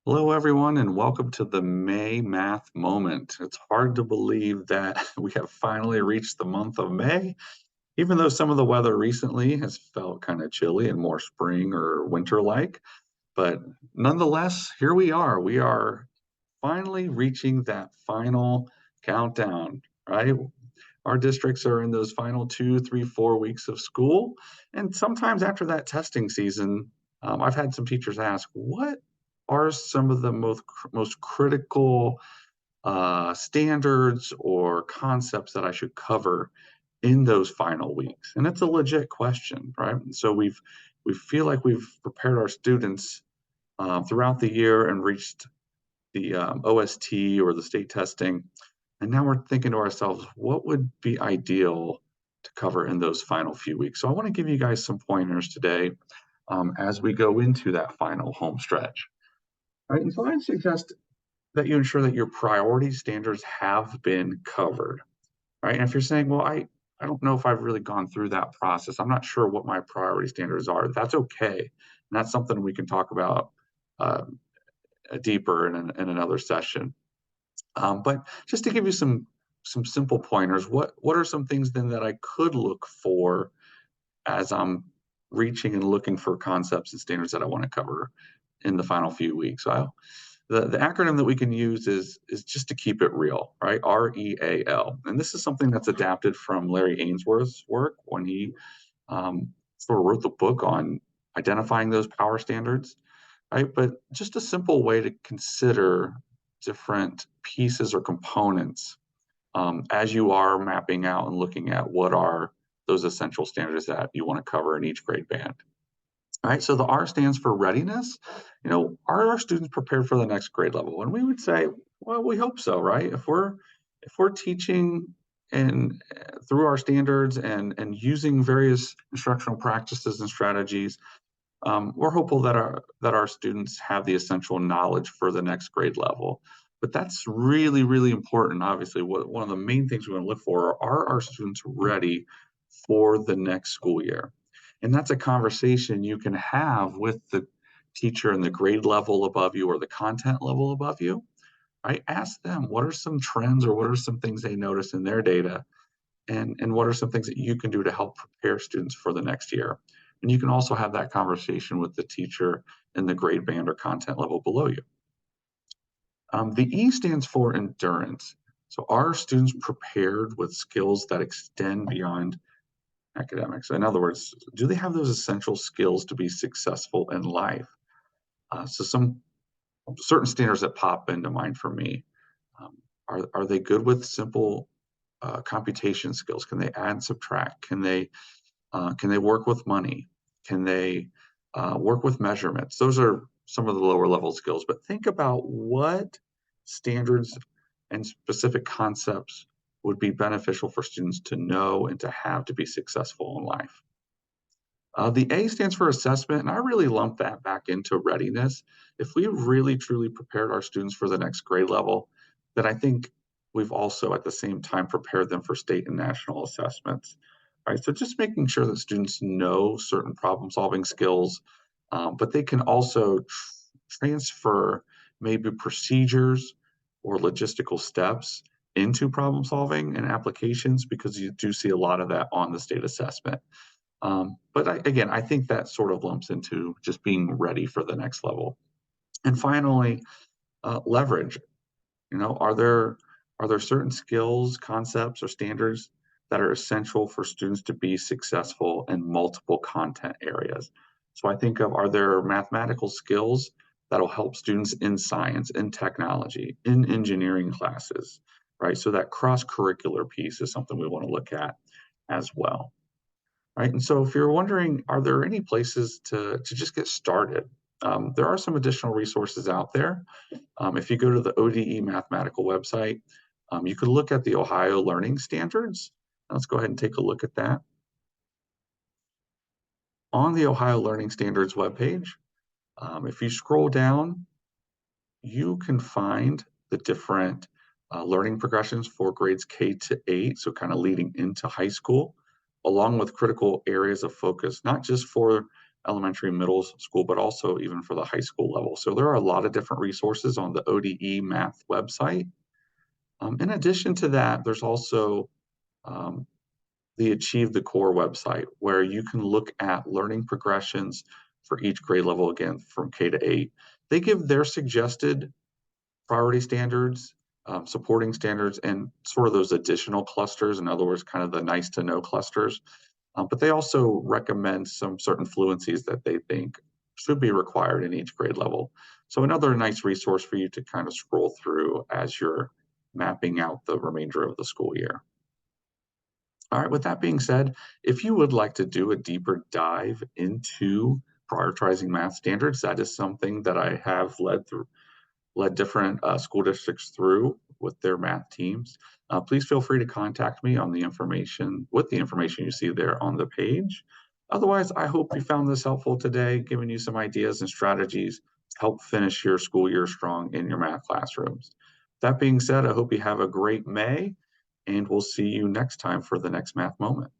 Hello, everyone, and welcome to the May Math Moment. It's hard to believe that we have finally reached the month of May, even though some of the weather recently has felt kind of chilly and more spring or winter-like. But nonetheless, here we are. We are finally reaching that final countdown, right? Our districts are in those final 2, 3, 4 weeks of school. And sometimes after that testing season, I've had some teachers ask, what are some of the most critical standards or concepts that I should cover in those final weeks? And it's a legit question, right? And so we feel like we've prepared our students throughout the year and reached the OST or the state testing. And now we're thinking to ourselves, what would be ideal to cover in those final few weeks? So I want to give you guys some pointers today as we go into that final home stretch. All right, and so I'd suggest that you ensure that your priority standards have been covered. Right. And if you're saying, well, I don't know if I've really gone through that process. I'm not sure what my priority standards are. That's okay. And that's something we can talk about uh, deeper in another session. But just to give you some simple pointers, what are some things then that I could look for as I'm reaching and looking for concepts and standards that I want to cover in the final few weeks? Well, the acronym that we can use is just to keep it real, right? R.E.A.L. And this is something that's adapted from Larry Ainsworth's work when he sort of wrote the book on identifying those power standards, right? But just a simple way to consider different pieces or components as you are mapping out and looking at what are those essential standards that you want to cover in each grade band. All right, so the R stands for readiness. Are our students prepared for the next grade level? And we would say, well, we hope so, right? If we're teaching and through our standards and using various instructional practices and strategies, we're hopeful that our students have the essential knowledge for the next grade level. But that's really, really important. Obviously, one of the main things we want to look for are our students ready for the next school year? And that's a conversation you can have with the teacher in the grade level above you or the content level above you. Right? Ask them what are some trends or what are some things they notice in their data, and what are some things that you can do to help prepare students for the next year. And you can also have that conversation with the teacher in the grade band or content level below you. The E stands for endurance. So are students prepared with skills that extend beyond academics? In other words, do they have those essential skills to be successful in life? So some certain standards that pop into mind for me. Are they good with simple computation skills? Can they add and subtract? Can they work with money? Can they work with measurements? Those are some of the lower level skills. But think about what standards and specific concepts would be beneficial for students to know and to have to be successful in life. The A stands for assessment, and I really lump that back into readiness. If we really truly prepared our students for the next grade level, then I think we've also at the same time prepared them for state and national assessments. All right, so just making sure that students know certain problem solving skills, but they can also transfer maybe procedures or logistical steps into problem solving and applications, because you do see a lot of that on the state assessment. Again, I think that sort of lumps into just being ready for the next level. And finally, leverage. Are there certain skills, concepts, or standards that are essential for students to be successful in multiple content areas? So I think of, are there mathematical skills that'll help students in science, in technology, in engineering classes, right? So that cross-curricular piece is something we want to look at as well. Right. And so if you're wondering, are there any places to just get started? There are some additional resources out there. If you go to the ODE mathematical website, you can look at the Ohio Learning Standards. Let's go ahead and take a look at that. On the Ohio Learning Standards webpage, if you scroll down, you can find the different learning progressions for grades K to 8, so kind of leading into high school, along with critical areas of focus, not just for elementary, middle school, but also even for the high school level. So there are a lot of different resources on the ODE Math website. In addition to that, there's also um, the Achieve the Core website, where you can look at learning progressions for each grade level, again, from K to 8. They give their suggested priority standards, supporting standards, and sort of those additional clusters. In other words, kind of the nice to know clusters. But they also recommend some certain fluencies that they think should be required in each grade level. So another nice resource for you to kind of scroll through as you're mapping out the remainder of the school year. All right, with that being said, if you would like to do a deeper dive into prioritizing math standards, that is something that I have led different school districts through with their math teams. Please feel free to contact me on the information with the information you see there on the page. Otherwise, I hope you found this helpful today, giving you some ideas and strategies to help finish your school year strong in your math classrooms. That being said, I hope you have a great May, and we'll see you next time for the next math moment.